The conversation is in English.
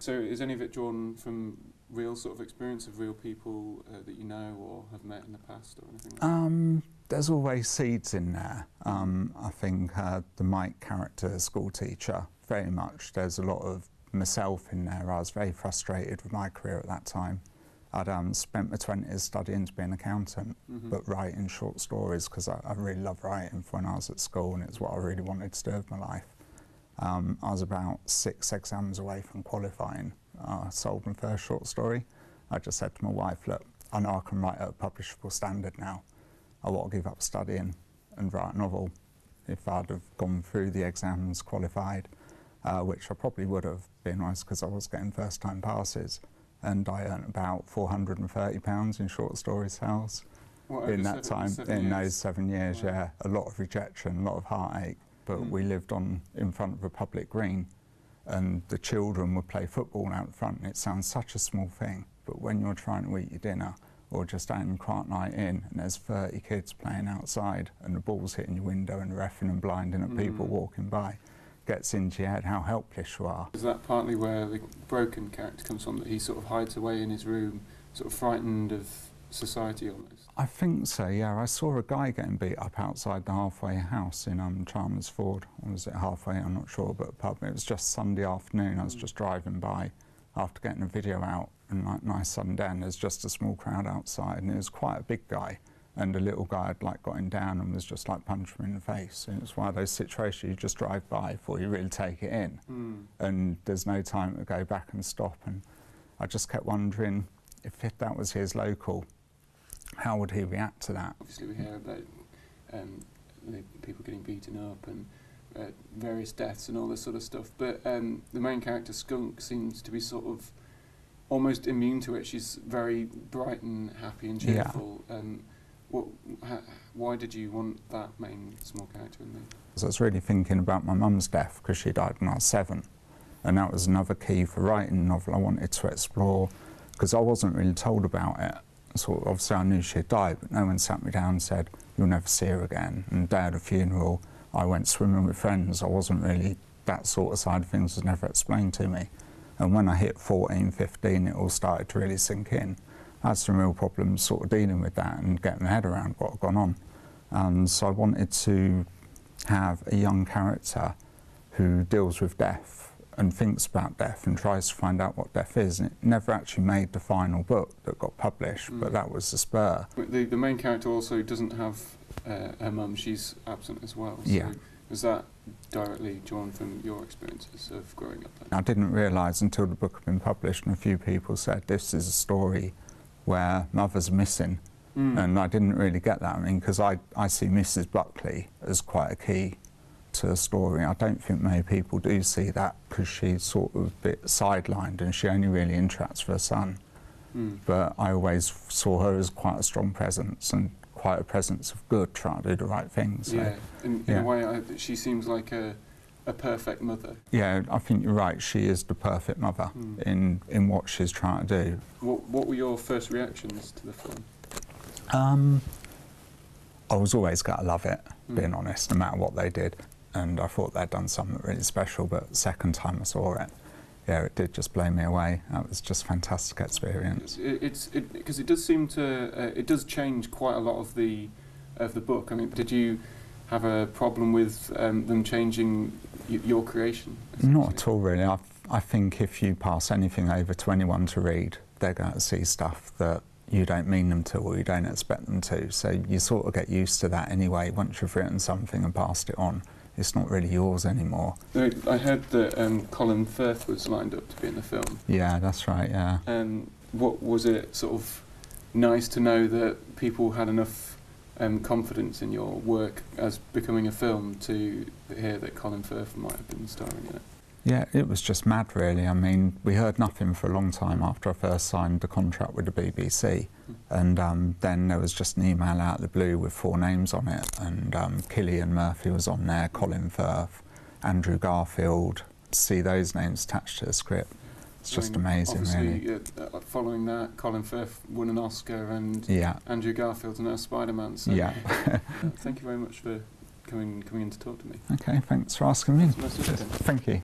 So is any of it drawn from real sort of experience of real people that you know or have met in the past or anything like that? There's always seeds in there. I think the Mike character, school teacher, very much. There's a lot of myself in there. I was very frustrated with my career at that time. I'd spent my 20s studying to be an accountant, but writing short stories because I really loved writing when I was at school, and it's what I really wanted to do with my life. I was about 6 exams away from qualifying. I sold my first short story. I just said to my wife, look, I know I can write at a publishable standard now. I want to give up studying and write a novel. If I'd have gone through the exams, qualified, which I probably would have, been honest, because I was getting first-time passes, and I earned about £430 in short story sales in that time, in those 7 years. Wow. Yeah, a lot of rejection, a lot of heartache. But we lived in front of a public green, and the children would play football out front. And it sounds such a small thing, but when you're trying to eat your dinner or just having quiet night in, and there's 30 kids playing outside, and the ball's hitting your window and reffing and blinding at people walking by, gets into your head how helpless you are. Is that partly where the broken character comes from, that he sort of hides away in his room, sort of frightened of society almost? I think so, yeah. I saw a guy getting beat up outside the halfway house in Chalmers Ford. Or was it halfway? I'm not sure, but a pub. It was just Sunday afternoon. I was just driving by after getting a video out, and like nice sun down, there's just a small crowd outside, and it was quite a big guy, and a little guy had like got him down and was just like punching him in the face. And it's one of those situations you just drive by before you really take it in, and there's no time to go back and stop. And I just kept wondering if that was his local, how would he react to that? Obviously we hear about the people getting beaten up and various deaths and all this sort of stuff, but the main character, Skunk, seems to be sort of almost immune to it. She's very bright and happy and cheerful. Yeah. Why did you want that main small character in there? I was really thinking about my mum's death, because she died when I was 7, and that was another key for writing a novel I wanted to explore, because I wasn't really told about it. So obviously I knew she had died, but no one sat me down and said, you'll never see her again. And the day of the funeral, I went swimming with friends. I wasn't really, that sort of side of things was never explained to me. And when I hit 14, 15, it all started to really sink in. I had some real problems sort of dealing with that and getting my head around what had gone on. And so I wanted to have a young character who deals with death and thinks about death and tries to find out what death is. And it never actually made the final book that got published, but that was the spur. The main character also doesn't have her mum, she's absent as well. So yeah. Was that directly drawn from your experiences of growing up then? I didn't realise until the book had been published and a few people said this is a story where mothers are missing, and I didn't really get that. I mean, because I see Mrs. Buckley as quite a key to the story. I don't think many people do see that, because she's sort of a bit sidelined and she only really interacts with her son. But I always saw her as quite a strong presence, and quite a presence of good, trying to do the right things. So, yeah, in a way she seems like a perfect mother. Yeah, I think you're right, she is the perfect mother in what she's trying to do. What were your first reactions to the film? I was always going to love it, being honest, no matter what they did. And I thought they'd done something really special, but second time I saw it, yeah, it did just blow me away. That was just a fantastic experience. Because it does seem to, it does change quite a lot of the book. I mean, did you have a problem with them changing your creation? Not at all, really. I think if you pass anything over to anyone to read, they're going to see stuff that you don't mean them to, or you don't expect them to. So you sort of get used to that anyway. Once you've written something and passed it on, it's not really yours anymore. I heard that Colin Firth was lined up to be in the film. Yeah, that's right, yeah. What was it sort of nice to know that people had enough confidence in your work as becoming a film to hear that Colin Firth might have been starring in it? Yeah, it was just mad, really. I mean, we heard nothing for a long time after I first signed the contract with the BBC, and then there was just an email out of the blue with 4 names on it, and Cillian Murphy was on there, Colin Firth, Andrew Garfield. To see those names attached to the script, it's just amazing, really. Following that, Colin Firth won an Oscar, and Andrew Garfield's now Spider-Man. So yeah. Thank you very much for coming in to talk to me. Okay, thanks for asking me. Thank you.